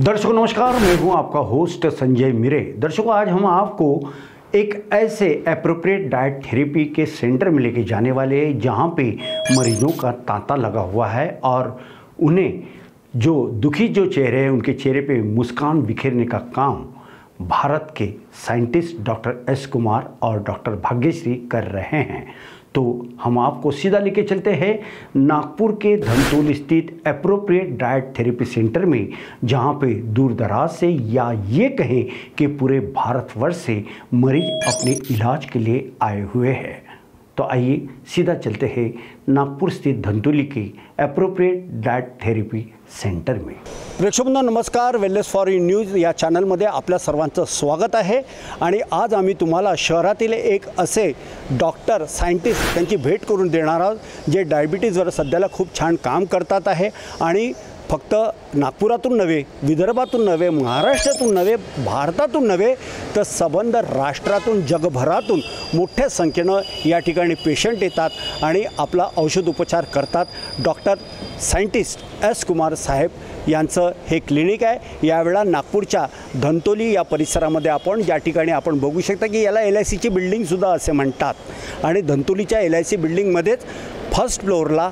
दर्शकों नमस्कार, मैं हूं आपका होस्ट संजय मिरे। दर्शकों, आज हम आपको एक ऐसे एप्रोप्रिएट डाइट थेरेपी के सेंटर में लेके जाने वाले हैं जहां पे मरीजों का तांता लगा हुआ है और उन्हें जो दुखी जो चेहरे हैं उनके चेहरे पे मुस्कान बिखेरने का काम भारत के साइंटिस्ट डॉक्टर एस कुमार और डॉक्टर भाग्यश्री कर रहे हैं। तो हम आपको सीधा लेके चलते हैं नागपुर के धनतोली स्थित एप्रोप्रिएट डाइट थेरेपी सेंटर में, जहां पे दूर दराज से या ये कहें कि पूरे भारतवर्ष से मरीज अपने इलाज के लिए आए हुए हैं। तो आइए सीधा चलते हैं नागपुर स्थित धनतोली के एप्रोप्रिएट डाइट थेरेपी सेंटर में। प्रेक्षकांनो नमस्कार, वेलनेस फॉर यू न्यूज या चॅनलमध्ये आपल्या सर्वांचं स्वागत आहे। आणि आज आम्ही तुम्हाला शहरातील एक असे डॉक्टर सायंटिस्ट त्यांची भेट करून देणार आहोत जे डायबिटीजवर सध्याला खूप छान काम करतात आहे आणि फक्त नागपुरातून नव्हे, विदर्भातून नव्हे, महाराष्ट्रातून नव्हे, भारतातून नव्हे तर संबंध राष्ट्रातून जगभरातून मोठ्या संख्येनं या ठिकाणी पेशंट येतात आणि आपला औषध उपचार करतात। डॉक्टर सायंटिस्ट एस कुमार साहेब यांचं हे क्लिनिक आहे। यावेळा नागपूरच्या धनतोली या परिसरामध्ये आपण ज्या ठिकाणी आपण बघू शकता की याला LICची बिल्डिंगसुद्धा असे म्हणतात आणि धनतोलीच्या LIC बिल्डिंगमध्येच फर्स्ट फ्लोअरला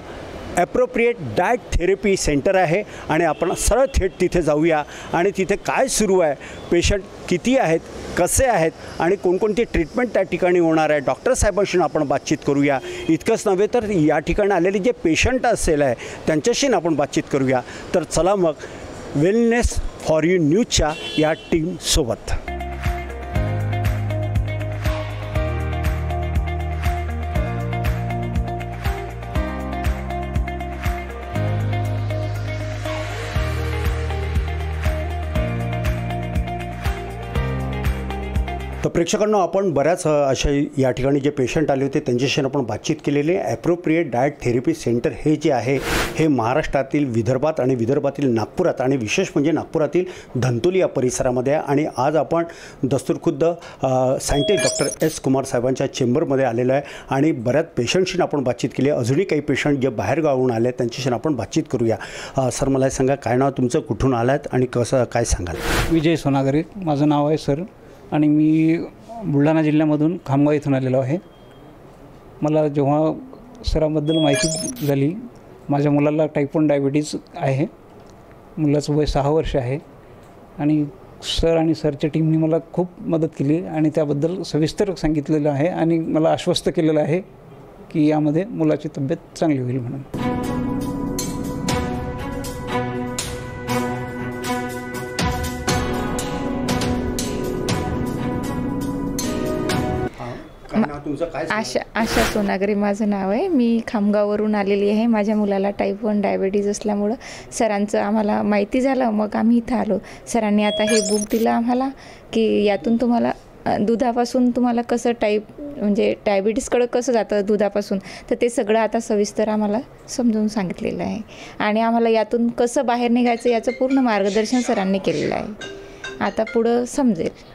एप्रोप्रिएट डाइट थेरेपी सेंटर आहे आणि आपण सरळ थेट तिथे जाऊया आणि तिथे काय सुरू आहे, पेशंट किती आहेत, कसे आहेत आणि कोणकोणती ट्रीटमेंट त्या ठिकाणी होणार आहे, डॉक्टर साहेबांशी आपण बातचीत करूया। इतकंच नव्हे तर या ठिकाणी आलेले जे पेशंट असेल आहे त्यांच्याशी आपण बातचीत करूया। तर चला मग वेलनेस फॉर यू न्यूजच्या या टीम सोबत। तर प्रेक्षकांना आपण बऱ्याच अशा या ठिकाणी जे पेशंट आले होते त्यांच्याशी आपण बातचीत केलेली आहे। एप्रोप्रिएट डाइट थेरेपी सेंटर हे जे आहे हे महाराष्ट्रातील विदर्भात आणि विदर्भातील नागपुरात आणि विशेष म्हणजे नागपुरातील धनतोली या परिसरामध्ये आहे। आणि आज आपण दस्तूरखुद्द सायंटिस्ट डॉक्टर एस कुमार साहेबांच्या चेंबरमध्ये आलेलो आहे आणि बऱ्याच पेशंटशी आपण बातचीत केली। अजूनही काही पेशंट जे बाहेर गावाहून आले त्यांच्याशी आपण बातचीत करूया। सर मला सांगा, काय नाव तुमचं, कुठून आलात आणि कसं काय सांगाल? विजय सोनागरे माझं नाव आहे सर आणि मी बुलढाणा जिल्ह्यामधून खामगाव इथून आलेलो आहे। मला जेव्हा सरांबद्दल माहिती झाली, माझ्या मुलाला टाईप 1 डायबिटीज आहे, मुलाचं वय 6 वर्ष आहे आणि सर आणि सरच्या टीमने मला खूप मदत केली आणि त्याबद्दल सविस्तर सांगितलेलं आहे आणि मला आश्वस्त केलेलं आहे की यामध्ये मुलाची तब्येत चांगली होईल म्हणून। आशा सोनागरे माझं नाव आहे। मी खामगाववरून आलेली आहे। माझ्या मुलाला टाईप 1 डायबिटीज असल्यामुळं सरांचं आम्हाला माहिती झालं, मग आम्ही इथं आलो। सरांनी आता हे बुक दिलं आम्हाला की यातून तुम्हाला दुधापासून तुम्हाला कसं म्हणजे डायबिटीजकडं कसं जातं दुधापासून, तर ते सगळं आता सविस्तर आम्हाला समजून सांगितलेलं आहे आणि आम्हाला यातून कसं बाहेर निघायचं याचं पूर्ण मार्गदर्शन सरांनी केलेलं आहे। आता पुढं समजेल।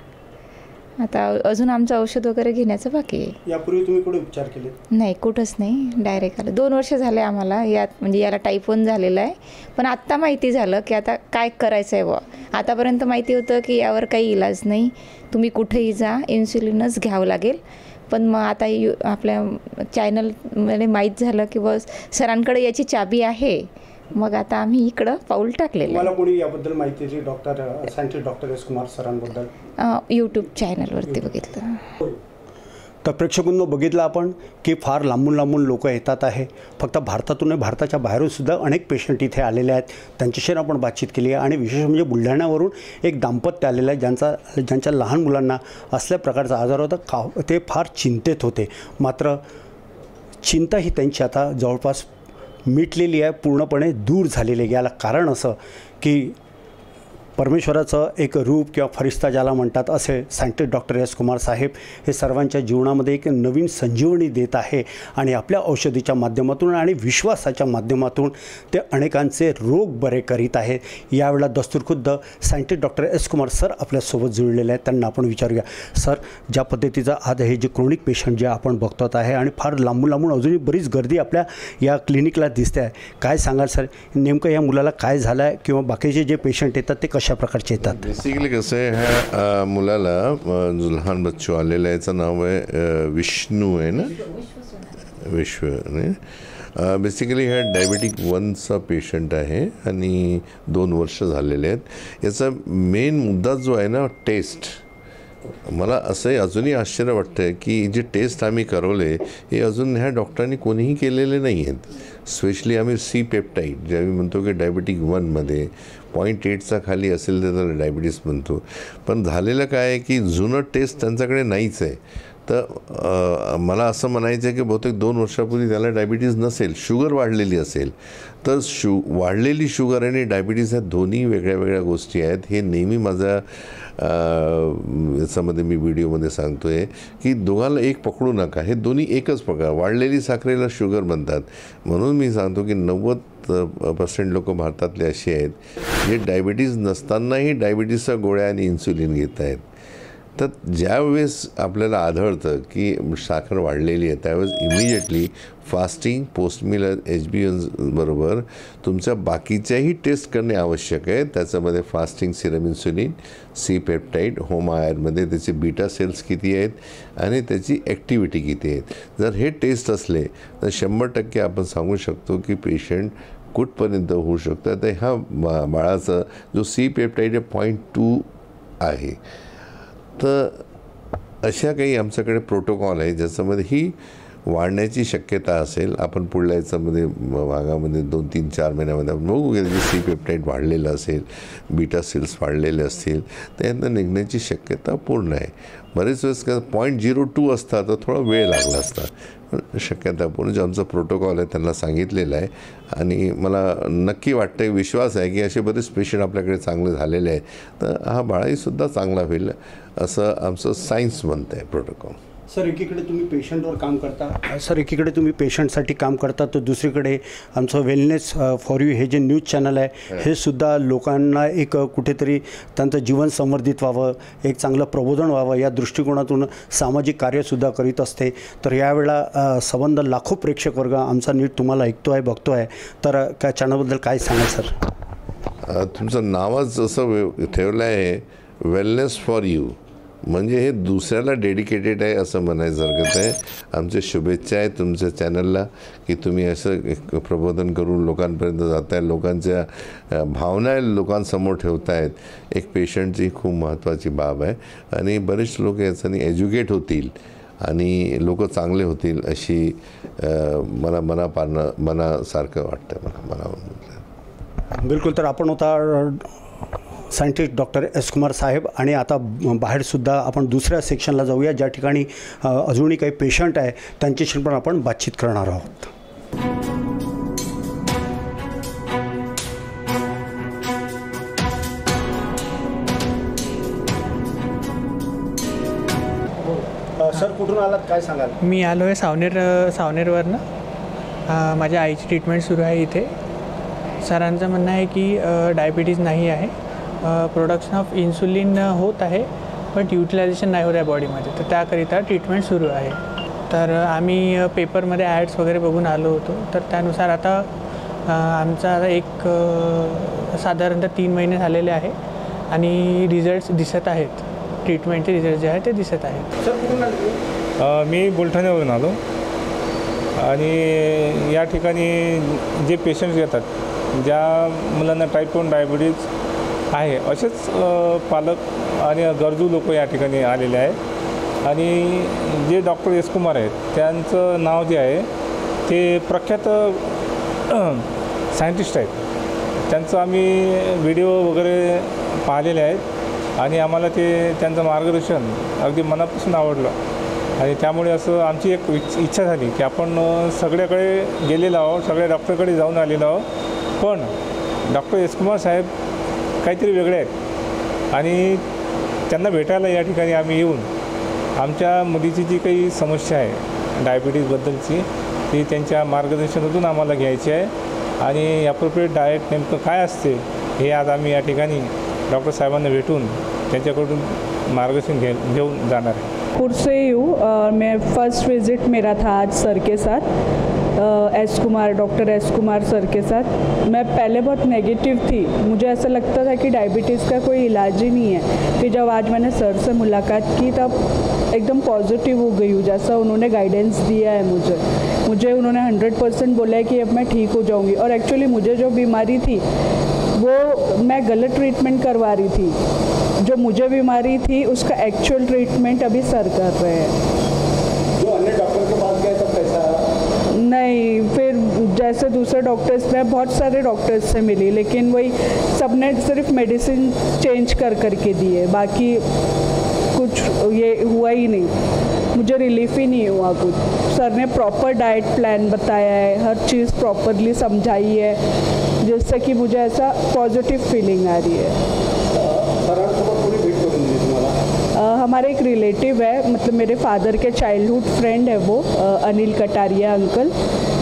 आता अजून आमचं औषध वगैरे घेण्याचं बाकी आहे। यापूर्वी तुम्ही कुठे उपचार केले? नाही, कुठंच नाही, डायरेक्ट आलं। 2 वर्ष झाले आम्हाला यात, म्हणजे याला टाईप 1 झालेलं आहे, पण आत्ता माहिती झालं की आता काय करायचं आहे बुवा। आतापर्यंत माहिती होतं की यावर काही इलाज नाही, तुम्ही कुठेही जा, इन्सुलिनच घ्यावं लागेल। पण मग आता आपल्या चॅनलमध्ये माहीत झालं की बस सरांकडे याची चाबी आहे, मग आता आम्ही इकडं पाऊल टाकलेलं आहे। मला कोणी याबद्दल माहिती दिली? Doctor scientist doctor S Kumar सरांबद्दल यूट्यूब चॅनलवरती बघितलं। तर प्रेक्षकांनो बघितलं आपण की फार लांबून लांबून लोक येतात आहे। फक्त भारतातून भारताच्या बाहेरून सुद्धा अनेक पेशंट इथे आलेले आहेत, त्यांच्याशी आपण बातचीत केली आहे। आणि विशेष म्हणजे बुलढाण्यावरून एक दाम्पत्य आलेलं आहे ज्यांच्या लहान मुलांना असल्या प्रकारचा आजार होता। ते फार चिंतेत होते, मात्र चिंता ही त्यांची आता जवळपास मिटलेली आहे, पूर्णपणे दूर झालेली आहे। याला कारण असं की परमेश्वराचं एक रूप किंवा फरिश्ता ज्याला म्हणतात असे सायंटिस्ट डॉक्टर एस कुमार साहेब हे सर्वांच्या जीवनामध्ये एक नवीन संजीवनी देत आहे आणि आपल्या औषधीच्या माध्यमातून आणि विश्वासाच्या माध्यमातून ते अनेकांचे रोग बरे करीत आहेत। यावेळेला दस्तूरखुद्द scientist doctor S Kumar sir आपल्यासोबत जुळलेले आहेत, त्यांना आपण विचारूया। सर, ज्या पद्धतीचं आज हे जे क्रोनिक पेशंट जे आपण बघतो आहे आणि फार लांबून लांबून अजूनही बरीच गर्दी आपल्या या क्लिनिकला दिसते आहे, काय सांगाल सर, नेमकं या मुलाला काय झालं आहे किंवा बाकीचे जे पेशंट येतात ते कशा कशा प्रकारचे येतात? बेसिकली कसं आहे, ह्या मुलाला जो लहान बच्चू आलेला आहे याचं नाव आहे विष्णू आहे ना, विश्व नाही. बेसिकली ह्या डायबिटिक 1चा पेशंट आहे आणि 2 वर्ष झालेले आहेत. याचा मेन मुद्दा जो आहे ना, टेस्ट. मला असंही अजूनही आश्चर्य वाटतं आहे की जे टेस्ट आम्ही करवले हे अजून ह्या डॉक्टरांनी कोणीही केलेले नाही आहेत. स्पेशली आम्ही सी पेप्टाईड जे आम्ही म्हणतो की डायबिटिक 1मध्ये 0.8चा खाली असेल तर त्याला डायबिटीस म्हणतो. पण झालेलं काय आहे की जुनं टेस्ट त्यांच्याकडे नाहीच आहे. तर मला असं म्हणायचं आहे की बहुतेक 2 वर्षापूर्वी त्याला डायबिटीज नसेल, शुगर वाढलेली असेल. तर वाढलेली शुगर आणि डायबिटीज ह्या दोन्ही वेगळ्या वेगळ्या गोष्टी आहेत. हे नेहमी माझ्या याच्यामध्ये मी व्हिडिओमध्ये सांगतो आहे की दोघांना एक पकडू नका, हे दोन्ही एकच पकडा. वाढलेली साखरेला शुगर म्हणतात. म्हणून मी सांगतो की 90% लोक भारतातले असे आहेत जे डायबिटीज नसतानाही डायबिटीजच्या गोळ्या आणि इन्सुलिन घेत आहेत. तर ज्यावेळेस आपल्याला आढळतं की साखर वाढलेली आहे त्यावेळेस immediately fasting, post meal HbA1c बरोबर तुमच्या बाकीच्याही टेस्ट करणे आवश्यक आहे. त्याच्यामध्ये fasting serum insulin, C peptide, home आयरमध्ये त्याचे बीटा सेल्स किती आहेत आणि त्याची ॲक्टिव्हिटी किती आहेत. जर हे टेस्ट असले तर 100% आपण सांगू शकतो की पेशंट कुठपर्यंत होऊ शकतं. तर ह्या बाळाचा जो सी पेप्टाईड 0.2 आहे. तर अशा काही आमच्याकडे प्रोटोकॉल आहे ज्याच्यामध्ये ही वाढण्याची शक्यता असेल. आपण पुढल्या याच्यामध्ये भागामध्ये 2-3-4 महिन्यामध्ये आपण बघू की त्याची सी पेप्टाईड वाढलेलं असेल, बीटा सेल्स वाढलेले असतील तर यातनं निघण्याची शक्यता पूर्ण आहे. बरेच वेळेस का 0.02 असता तर थोडा वेळ लागला असता. शक्यता पूर्ण जे आमचा प्रोटोकॉल आहे त्यांना सांगितलेलं आहे आणि मला नक्की वाटतं, विश्वास आहे की असे बरेच पेशंट आपल्याकडे चांगले झालेले आहेत. तर हा बाळाहीसुद्धा चांगला होईल असं आमचं सायन्स म्हणतं आहे प्रोटोकॉल. सर, एकीकडे तुम्ही पेशंटवर काम करता, सर एकीकडे तुम्ही पेशंटसाठी काम करता, तर दुसरीकडे आमचं वेलनेस फॉर यू हे जे न्यूज चॅनल आहे हे सुद्धा लोकांना एक कुठेतरी त्यांचं जीवन संवर्धित व्हावं, एक चांगलं प्रबोधन व्हावं या दृष्टिकोनातून सामाजिक कार्यसुद्धा करीत असते. तर यावेळेला संबंध लाखो प्रेक्षक वर्ग आमचा नीट तुम्हाला ऐकतो आहे, बघतो आहे. तर त्या चॅनलबद्दल काय सांगाल सर? तुमचं नावच असं ठेवलं आहे वेलनेस फॉर यू, म्हणजे हे दुसऱ्याला डेडिकेटेड आहे असं म्हणायचं हरकत आहे. आमचे शुभेच्छा आहेत तुमच्या चॅनलला की तुम्ही असं एक प्रबोधन करून लोकांपर्यंत जात आहे, लोकांच्या भावना लोकांसमोर ठेवत आहेत. एक पेशंटची खूप महत्त्वाची बाब आहे आणि बरेच लोक याच्याने एज्युकेट होतील आणि लोक चांगले होतील अशी मला मनासारखं वाटतं मला. बिलकुल. तर आपण होता सायंटिस्ट डॉक्टर एस कुमार साहेब आणि आता बाहेरसुद्धा आपण दुसऱ्या सेक्शनला जाऊया ज्या ठिकाणी अजूनही काही पेशंट आहे त्यांच्याशी पण आपण बातचीत करणार आहोत. सर, कुठून आलात, काय सांगाल? मी आलो आहे सावनेरवरनं. माझ्या आईची ट्रीटमेंट सुरू आहे इथे. सरांचं म्हणणं आहे की डायबिटीज नाही आहे, प्रोडक्शन ऑफ इन्सुलिन होत आहे बट युटिलायझेशन नाही होत आहे बॉडीमध्ये, तर त्याकरिता ट्रीटमेंट सुरू आहे. तर आम्ही पेपरमध्ये ॲड्स वगैरे बघून आलो होतो. तर त्यानुसार आता आमचा एक साधारणतः 3 महिने झालेले आहे आणि रिझल्ट्स दिसत आहेत. ट्रीटमेंटचे रिझल्ट जे आहेत ते दिसत आहेत. सर, मी बुलढाण्यावरून आलो आणि या ठिकाणी जे पेशंट्स येतात, ज्या मुलांना टाईप 1 डायबिटीज आहे असेच पालक आणि गरजू लोक या ठिकाणी आलेले आहेत. आणि जे डॉक्टर एस कुमार आहेत त्यांचं नाव जे आहे ते प्रख्यात सायंटिस्ट आहेत. त्यांचं आम्ही व्हिडिओ वगैरे पाहिलेले आहेत आणि आम्हाला ते त्यांचं मार्गदर्शन अगदी मनापासून आवडलं आणि त्यामुळे असं आमची एक इच्छा झाली की आपण सगळ्याकडे गेलेलो आहोत, सगळ्या डॉक्टरकडे जाऊन आलेलो आहोत, पण डॉक्टर एस कुमार साहेब काहीतरी वेगळे आहेत आणि त्यांना भेटायला या ठिकाणी आम्ही येऊन आमच्या मुलीची जी काही समस्या आहे डायबिटीजबद्दलची ती त्यांच्या मार्गदर्शनातून आम्हाला घ्यायची आहे आणि ॲप्रोप्रिएट डाएट नेमकं काय असते हे आज आम्ही या ठिकाणी डॉक्टर साहेबांना भेटून त्यांच्याकडून मार्गदर्शन घेऊन जाणार आहे. पुर से ही हूँ और मैं फर्स्ट विज़िट मेरा था आज सर के साथ, डॉक्टर एस कुमार सर के साथ। मैं पहले बहुत नेगेटिव थी, मुझे ऐसा लगता था कि डायबिटीज़ का कोई इलाज ही नहीं है। फिर जब आज मैंने सर से मुलाकात की तब एकदम पॉजिटिव हो गई हूँ, जैसा उन्होंने गाइडेंस दिया है मुझे उन्होंने 100% बोला है कि अब मैं ठीक हो जाऊँगी। और एक्चुअली मुझे जो बीमारी थी वो मैं गलत ट्रीटमेंट करवा रही थी, जो मुझे बीमारी थी उसका एक्चुअल ट्रीटमेंट अभी सर कर रहे हैं। जो अन्य डॉक्टर के पास गए तब कैसा? नहीं, फिर जैसे दूसरे डॉक्टर्स, मैं बहुत सारे डॉक्टर्स से मिली, लेकिन वही सबने सिर्फ मेडिसिन चेंज करके दिए, बाकी कुछ ये हुआ ही नहीं, मुझे रिलीफ ही नहीं हुआ कुछ। सर ने प्रॉपर डाइट प्लान बताया है, हर चीज़ प्रॉपरली समझाई है, जिससे कि मुझे ऐसा पॉजिटिव फीलिंग आ रही है। हमारे एक रिलेटिव है, मतलब मेरे फादर के चाइल्डहुड फ्रेंड है वो, अनिल कटारिया अंकल,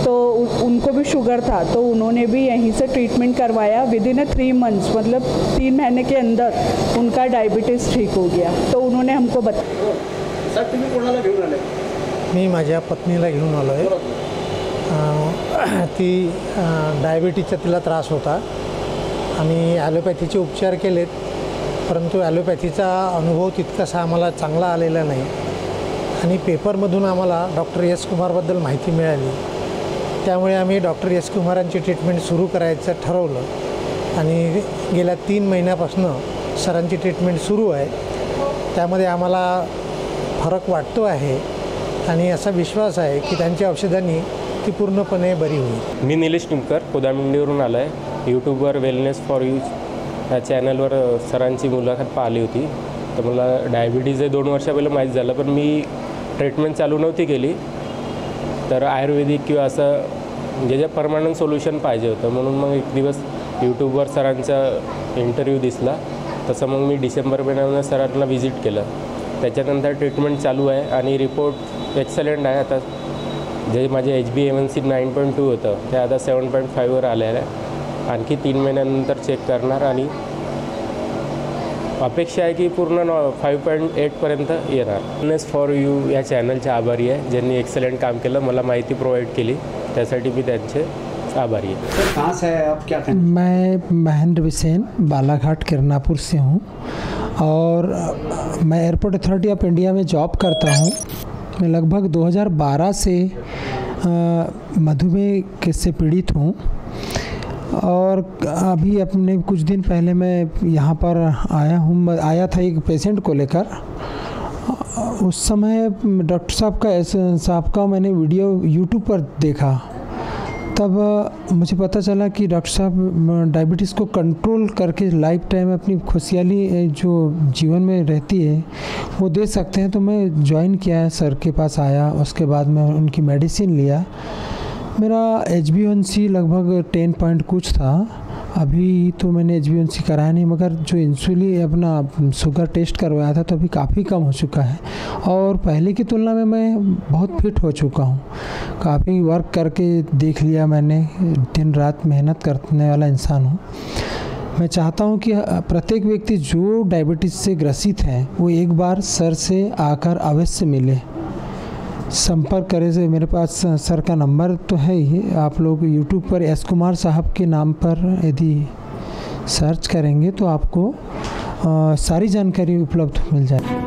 तो उनको भी शुगर था, तो उन्होंने भी यहीं से ट्रीटमेंट करवाया। विदिन 3 मंथ्स, मतलब 3 महीने के अंदर उनका डायबिटीज़ ठीक हो गया। तो उन्होंने हमको बताया। सर तुम्ही कोणाला घेऊन आले? मी माझ्या पत्नीला घेऊन आलो आहे। ती डायबिटीजचा तिला त्रास होता आणि ॲलोपॅथीचे उपचार केलेत, परंतु ॲलोपॅथीचा अनुभव तितकासा आम्हाला चांगला आलेला नाही आणि पेपरमधून आम्हाला डॉक्टर एस कुमारबद्दल माहिती मिळाली, त्यामुळे आम्ही डॉक्टर एस कुमारांची ट्रीटमेंट सुरू करायचं ठरवलं आणि गेल्या 3 महिन्यापासून सरांची ट्रीटमेंट सुरू आहे। त्यामध्ये आम्हाला फरक वाटतो आहे आणि असा विश्वास आहे की त्यांच्या औषधांनी ती पूर्णपणे बरी होईल। मी निलेश निमकर कोदामिंडीवरून आलो आहे। यूट्यूबवर वेलनेस फॉर यू या चॅनलवर सरांची मुलाखत पाहिली होती, तर मला डायबिटीज 2 वर्षा पहिले माहीत झालं, पण मी ट्रीटमेंट चालू नव्हती केली। तर आयुर्वेदिक किंवा असं जे परमनंट सोल्युशन पाहिजे होतं, म्हणून मग एक दिवस यूट्यूबवर सरांचा इंटरव्ह्यू दिसला, तसं मग मी डिसेंबर महिन्यामध्ये सरांना व्हिजिट केलं। त्याच्यानंतर ट्रीटमेंट चालू आहे आणि रिपोर्ट एक्सलंट आहे। आता जे माझे HbA1c 9.2 होतं ते आता 7.5वर आलेलं आहे। आणखी 3 महिन्यानंतर चेक करणार आणि अपेक्षा आहे की पूर्ण 5.8पर्यंत येणार। वेलनेस फॉर यू या चॅनलचे आभारी आहे, ज्यांनी एक्सलंट काम केलं, मला माहिती प्रोवाइड केली, त्यासाठी मी त्यांचे आभारी आहे। सर कहाँ से है आप, क्या कहना? मैं महेंद्र बिसेन बालाघाट किरनापुर से हूँ और मैं एयरपोर्ट अथॉरिटी ऑफ इंडिया में जॉब करता हूँ। मैं लगभग 2012 से मधुमेह से पीड़ित हूँ और अभी अपने कुछ दिन पहले मैं यहाँ पर आया था एक पेशेंट को लेकर। उस समय डॉक्टर साहब का मैंने वीडियो यूट्यूब पर देखा, तब मुझे पता चला कि डॉक्टर साहब डायबिटीज़ को कंट्रोल करके लाइफ टाइम अपनी खुशहाली जो जीवन में रहती है वो दे सकते हैं। तो मैं ज्वाइन किया है, सर के पास आया, उसके बाद मैं उनकी मेडिसिन लिया। मेरा HbA1c लगभग 10 पॉइंट कुछ था। अभी तो मैंने HbA1c कराया नहीं, मगर जो इंसुलिन अपना शुगर टेस्ट करवाया था तो अभी काफ़ी कम हो चुका है और पहले की तुलना में मैं बहुत फिट हो चुका हूँ। काफ़ी वर्क करके देख लिया मैंने, दिन रात मेहनत करने वाला इंसान हूँ। मैं चाहता हूँ कि प्रत्येक व्यक्ति जो डायबिटीज़ से ग्रसित हैं वो एक बार सर से आकर अवश्य मिले, संपर्क करें। से मेरे पास सर का नंबर तो है ही, आप लोग यूट्यूब पर एस कुमार साहब के नाम पर यदि सर्च करेंगे तो आपको सारी जानकारी उपलब्ध मिल जाएगी।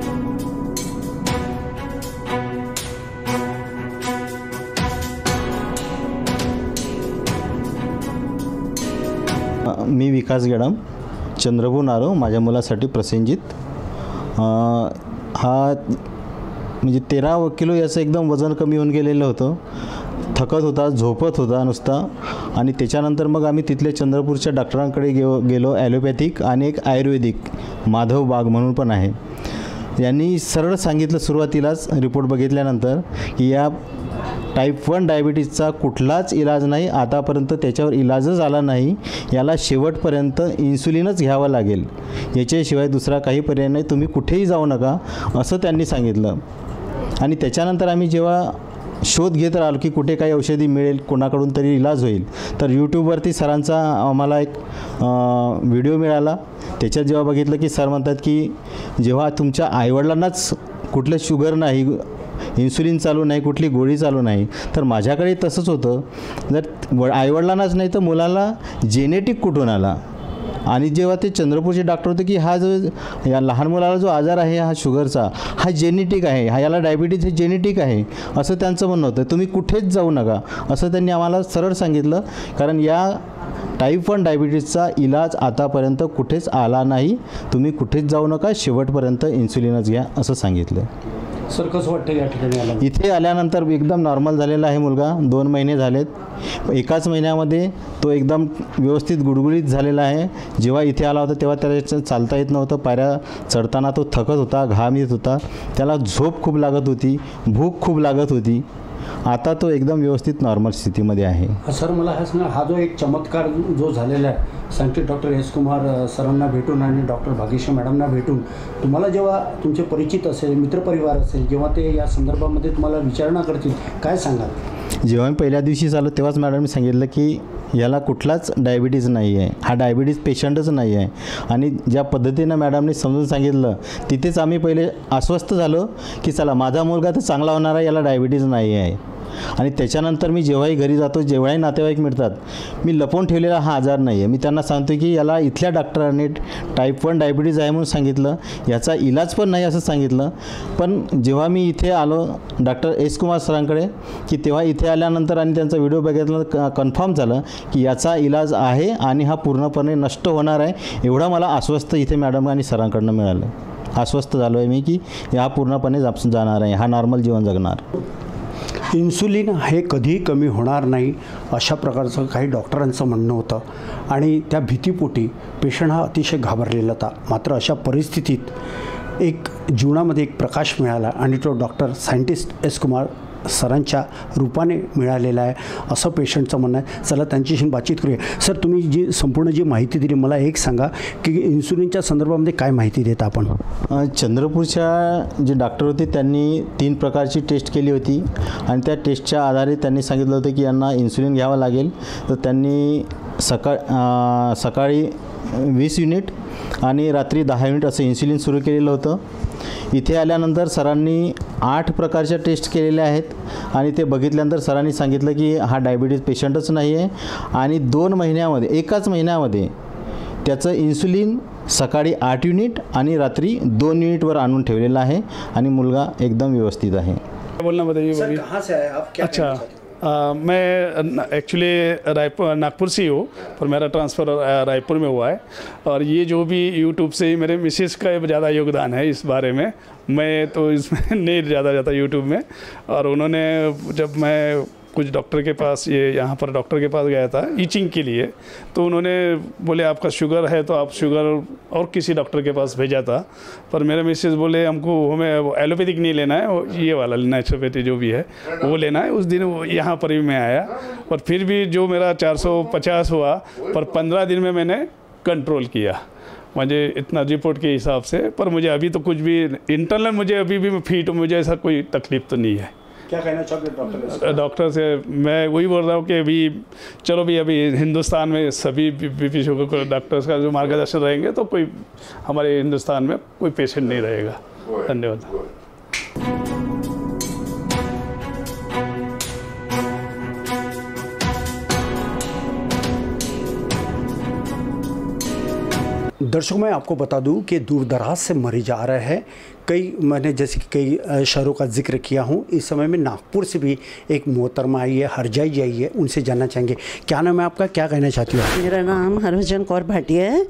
मी विकास गेडाम, चंद्रपूर आलो माझ्या मुलासाठी प्रसेनजित। हा म्हणजे 13 किलो याचं एकदम वजन कमी होऊन गेलेलं होतं, थकत होता, झोपत होता नुसता। आणि त्याच्यानंतर मग आम्ही तिथले चंद्रपूरच्या डॉक्टरांकडे गेलो, ॲलोपॅथिक आणि एक आयुर्वेदिक माधव बाग म्हणून पण आहे। यांनी सरळ सांगितलं सुरुवातीलाच रिपोर्ट बघितल्यानंतर की या टाईप 1 डायबिटीजचा कुठलाच इलाज नाही, आतापर्यंत त्याच्यावर इलाजच आला नाही, याला शेवटपर्यंत इन्सुलिनच घ्यावं लागेल, याच्याशिवाय दुसरा काही पर्याय नाही, तुम्ही कुठेही जाऊ नका असं त्यांनी सांगितलं। आणि त्याच्यानंतर आम्ही जेव्हा शोध घेत राहिलो की कुठे काही औषधी मिळेल, कोणाकडून तरी इलाज होईल, तर यूट्यूबवरती सरांचा आम्हाला एक व्हिडिओ मिळाला। त्याच्यात जेव्हा बघितलं की सर म्हणतात की जेव्हा तुमच्या आईवडिलांनाच कुठलं शुगर नाही, इन्सुलिन चालू नाही, कुठली गोळी चालू नाही. तर माझ्याकडे तसंच होतं. जर आईवडिलांनाच नाही तर मुलाला जेनेटिक कुठून आला. आणि जेव्हा ते चंद्रपूरचे डॉक्टर होते की हा जो या लहान मुलाला जो आजार आहे हा शुगरचा, हा जेनेटिक आहे, हा याला डायबिटीज हे जेनेटिक आहे असं त्यांचं म्हणणं होतं. तुम्ही कुठेच जाऊ नका असं त्यांनी आम्हाला सरळ सांगितलं. कारण या टाईप 1 डायबिटीजचा इलाज आतापर्यंत कुठेच आला नाही. तुम्ही कुठेच जाऊ नका, शेवटपर्यंत इन्सुलिनच घ्या असं सांगितलं. सर कसं वाटतं या ठिकाणी आलं? इथे आल्यानंतर एकदम नॉर्मल झालेला आहे मुलगा. 2 महिने झालेत. एकाच महिन्यामध्ये तो एकदम व्यवस्थित गुडगुडीत झालेला आहे. जेव्हा इथे आला होता तेव्हा त्याला चालता येत नव्हतं. पायऱ्या चढताना तो थकत होता, घाम येत होता, त्याला झोप खूप लागत होती, भूक खूप लागत होती. आता तो एकदम व्यवस्थित नॉर्मल स्थितीमध्ये आहे. सर मला हा सांगा, हा जो एक चमत्कार जो झालेला आहे सांगते डॉक्टर एस कुमार सरांना भेटून आणि डॉक्टर भाग्यश्री मॅडमना भेटून, तुम्हाला जेव्हा तुमचे परिचित असेल, मित्रपरिवार असेल, जेव्हा ते या संदर्भामध्ये तुम्हाला विचारणा करतील, काय सांगाल? जेव्हा मी पहिल्या दिवशी झालो तेव्हाच मॅडमने सांगितलं की याला कुठलाच डायबिटीज नाही आहे, हा डायबिटीज पेशंटच नाही आहे. आणि ज्या पद्धतीनं मॅडमने समजून सांगितलं तिथेच आम्ही पहिले आश्वस्त झालो की चला माझा मुलगा तर चांगला होणार आहे, याला डायबिटीज नाही आहे. आणि त्याच्यानंतर मी जेव्हाही घरी जातो, जेव्हाही नातेवाईक मिळतात, मी लपवून ठेवलेला हा आजार नाही आहे. मी त्यांना सांगतो की याला इथल्या डॉक्टरांनी टाईप 1 डायबिटीज आहे म्हणून सांगितलं, याचा इलाज पण नाही असं सांगितलं. पण जेव्हा मी इथे आलो डॉक्टर एस कुमार सरांकडे की तेव्हा इथे आल्यानंतर आणि त्यांचा व्हिडिओ बघितला कन्फर्म झालं की याचा इलाज आहे आणि हा पूर्णपणे नष्ट होणार आहे. एवढा मला आश्वस्त इथे मॅडम आणि सरांकडनं मिळालं. आश्वस्त झालो आहे मी की हा पूर्णपणे जाणार आहे, हा नॉर्मल जीवन जगणार. इन्सुलिन हे कधीही कमी होणार नाही अशा प्रकारचं काही डॉक्टरांचं म्हणणं होतं आणि त्या भीतीपोटी पेशंट हा अतिशय घाबरलेला होता. मात्र अशा परिस्थितीत एक जीवनामध्ये एक प्रकाश मिळाला आणि तो डॉक्टर सायंटिस्ट एस कुमार सरांच्या रूपाने मिळालेला आहे असं पेशंटचं म्हणणं आहे. चला त्यांच्याशी बातचीत करूया. सर, तुम्ही जी संपूर्ण जी माहिती दिली मला एक सांगा की इन्सुलिनच्या संदर्भामध्ये काय माहिती देता आपण? चंद्रपूरच्या जे डॉक्टर होते त्यांनी 3 प्रकारची टेस्ट केली होती आणि त्या टेस्टच्या आधारे त्यांनी सांगितलं होतं की यांना इन्सुलिन घ्यावं लागेल. तर त्यांनी सकाळी 20 युनिट आणि रात्री 10 युनिट असं इन्सुलिन सुरू केलेलं होतं. इथे आल्यानंतर सरांनी 8 प्रकारच्या टेस्ट केलेल्या आहेत आणि ते बघितल्यानंतर सरांनी सांगितलं की हा डायबिटीज पेशंटच नाही आहे. आणि 2 महिन्यामध्ये, एकाच महिन्यामध्ये त्याचं इन्सुलिन सकाळी 8 युनिट आणि रात्री 2 युनिटवर आणून ठेवलेलं आहे आणि मुलगा एकदम व्यवस्थित आहे. बोलना बताइए. सर कहाँ से आए आप? क्या अच्छा, मैं एक्चुअली नागपुर से ही हूँ, पर मेरा ट्रांसफ़र रायपुर में हुआ है. और ये जो भी यूट्यूब से ही मेरे मिसेस का ज़्यादा योगदान है इस बारे में. मैं तो इसमें नहीं ज़्यादा जाता यूट्यूब में. और उन्होंने जब मैं कुछ डॉक्टर के पास यहाँ पर डॉक्टर के पास गया था ईचिंग के लिए, तो उन्होंने बोले आपका शुगर है तो आप शुगर और किसी डॉक्टर के पास भेजा था. पर मेरे मिसेस बोले हमको हमें एलोपैथिक नहीं लेना है, ये वाला नेचुरोपैथी जो भी है वो लेना है. उस दिन यहाँ पर भी मैं आया और फिर भी जो मेरा 450 हुआ, पर 15 दिन में मैंने कंट्रोल किया. मुझे इतना रिपोर्ट के हिसाब से, पर मुझे अभी तो कुछ भी इंटरनल मुझे अभी भी फिट, मुझे ऐसा कोई तकलीफ तो नहीं है. क्या कहना चाहोगे डॉक्टर से? मैं वही बोल रहा हूँ कि अभी चलो भी अभी हिंदुस्तान में सभी बीपी शुगर डॉक्टर्स का जो मार्गदर्शन रहेंगे तो कोई हमारे हिंदुस्तान में कोई पेशेंट नहीं रहेगा. धन्यवाद. दर्शकों, मैं आपको बता दूं कि दूर दराज से मरीज आ रहे हैं. मैंने जैसे कि कई शहरों का जिक्र किया हूं. इस समय में नागपुर से भी एक मोहतरमा आई है, हरजाई जी आई है. उनसे जानना चाहेंगे क्या नाम है आपका, क्या कहना चाहती हो? मेरा नाम हरभजन कौर भाटिया है.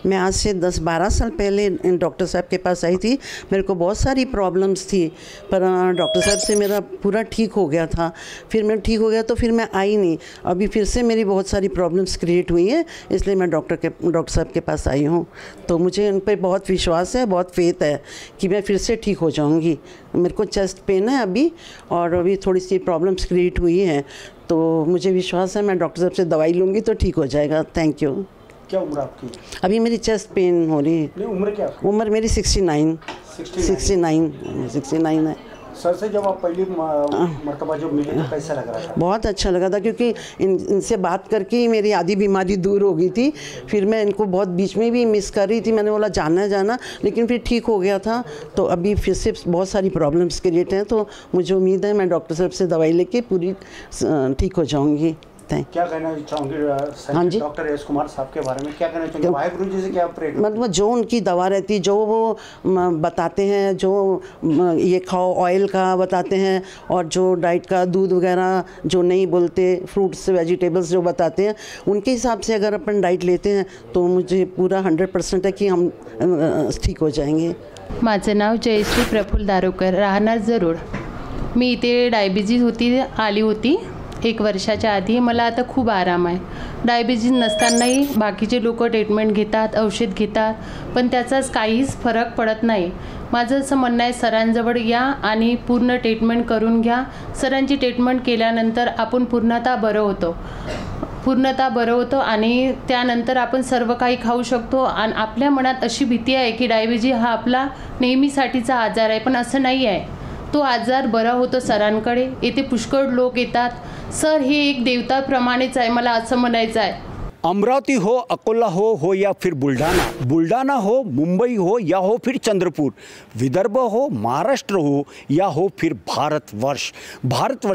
मैं आज से 10-12 साल पहले डॉक्टर साहब के पास आई थी. मेरे को बहुत सारी प्रॉब्लम्स थी, पर डॉक्टर साहब से मेरा पूरा ठीक हो गया था. फिर मैं ठीक हो गया तो फिर मैं आई नहीं. अभी फिर से मेरी बहुत सारी प्रॉब्लम्स क्रिएट हुई हैं, इसलिए मैं डॉक्टर साहब के पास आई हूँ. तो मुझे उन पर बहुत विश्वास है, बहुत फेथ है कि मैं फिर से ठीक हो जाऊंगी. मेरे को चेस्ट पेन है अभी और अभी थोड़ी सी प्रॉब्लम्स क्रिएट हुई हैं, तो मुझे विश्वास है मैं डॉक्टर साहब से दवाई लूँगी तो ठीक हो जाएगा. Thank you. क्या उम्र आपकी? अभी मेरी चेस्ट पेन हो रही है. नहीं, उम्र क्या? उम्र मेरी 69 है. सर से जब आप पहली मरतबा जब मिले तो कैसा लग रहा था? बहुत अच्छा लगा था, क्योंकि इनसे बात करके ही मेरी आधी बीमारी दूर हो गई थी। फिर मैं इनको बहुत बीच में भी मिस कर रही थी, मैंने बोला जाना, लेकिन फिर ठीक हो गया था। तो अभी फिर से बहुत सारी प्रॉब्लम्स क्रिएट हैं, तो मुझे उम्मीद है मैं डॉक्टर साहब से दवाई लेके पूरी ठीक हो जाऊँगी। क्या कहना चाहूँगी हाँ जी, डॉक्टर एस कुमार साहब के बारे में क्या कहना चाहूँगी? वाहिगुरु जी से क्या प्रेरणा? मतलब जो उनकी दवा रहती, जो वो बताते हैं, जो ये खाओ ऑयल का बताते हैं, और जो डाइट का दूध वगैरह जो नहीं बोलते, फ्रूट्स वेजिटेबल्स जो बताते हैं, उनके हिसाब से अगर अपन डाइट लेते हैं तो मुझे पूरा 100% है कि हम ठीक हो जाएंगे। माझं नाव जयश्री प्रफुल्ल दारोकर, राहणार जरूर। मी इथे डायबिटीज आली होती 1 वर्षाच्या आधी। मला आता खूप आराम आहे। डायबिटीज नसतानाही बाकीचे लोक ट्रीटमेंट घेतात, औषध घेतात, पण त्याचाच काहीच फरक पडत नाही। माझं असं म्हणणं आहे, सरांजवळ या आणि पूर्ण ट्रीटमेंट करून घ्या। सरांची ट्रीटमेंट केल्यानंतर आपण पूर्णतः बरं होतो आणि त्यानंतर आपण सर्व काही खाऊ शकतो। आणि आपल्या मनात अशी भीती आहे की डायबिटीज हा आपला नेहमीसाठीचा आजार आहे, पण असं नाही आहे। तो आजार बरा होतो सरांकडे। येथे पुष्कळ लोक येतात। सर हे एक देवताप्रमाणेच आहे, मला असं म्हणायचं आहे। अमरावती हो, अकोला हो या फिर बुल्ढाना हो, मुंबई हो या हो फिर चंद्रपुर, विदर्भ हो, महाराष्ट्र हो या हो फिर भारतवर्ष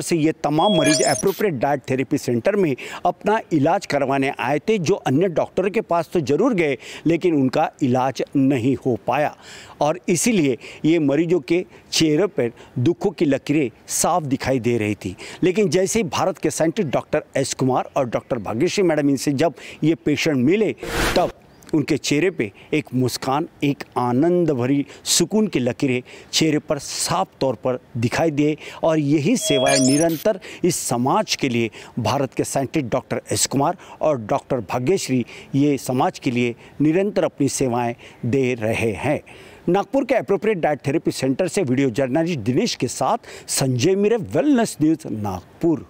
से ये तमाम मरीज एप्रोप्रिएट डाइट थेरेपी सेंटर में अपना इलाज करवाने आए थे। जो अन्य डॉक्टर के पास तो ज़रूर गए, लेकिन उनका इलाज नहीं हो पाया, और इसीलिए ये मरीजों के चेहरे पर दुखों की लकीरें साफ दिखाई दे रही थी। लेकिन जैसे ही भारत के साइंटिस्ट डॉक्टर एस कुमार और डॉक्टर भाग्यश्री मैडम इनसे जब ये पेशेंट मिले, तब उनके चेहरे पे एक मुस्कान, एक आनंद भरी सुकून की लकीरें चेहरे पर साफ तौर पर दिखाई दिए। और यही सेवाएं निरंतर इस समाज के लिए भारत के साइंटिस्ट डॉक्टर एस कुमार और डॉक्टर भाग्यश्री ये समाज के लिए निरंतर अपनी सेवाएं दे रहे हैं। नागपुर के एप्रोप्रिएट डाइट थेरेपी सेंटर से वीडियो जर्नलिस्ट दिनेश के साथ संजय मिरे, वेलनेस न्यूज़ नागपुर।